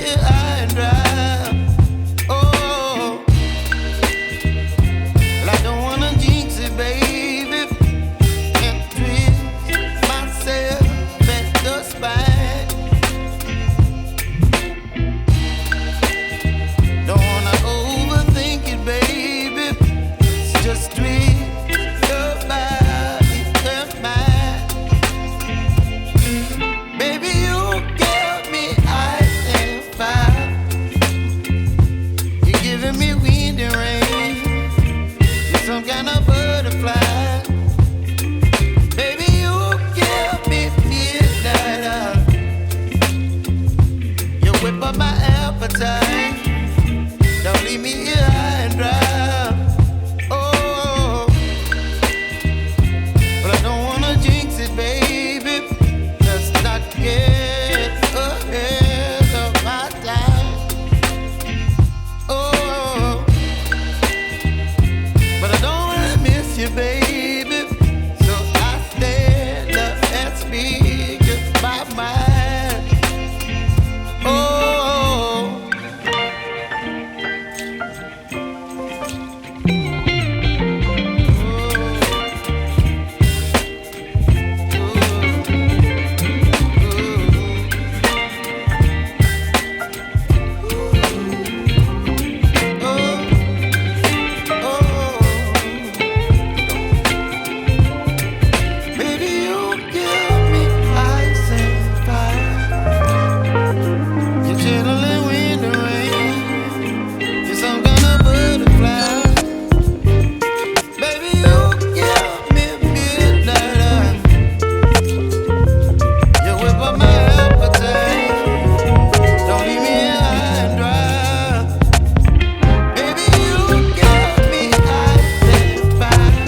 here high and dry. Oh, well, I don't wanna jinx it, baby, and twist myself at the spine. Don't wanna overthink it, baby. It's just twist your body and mine. Baby, you give me ice and fire. You're giving me wind and rain. You're some kind of butterfly. Baby, you give me midnight. You whip up my appetite. Don't leave me here high and dry. Oh, but I don't wanna jinx it, baby. Let's not get ahead of my time. Oh, but I don't wanna miss you, baby. So I stand up and speak just my mind. Oh. Baby, you give me ice and fire. You're gentle and wind and rain. You're some kind of butterfly. Baby, you give me midnight. You whip up my appetite. Don't leave me here high and dry. Baby, you give me ice and fire.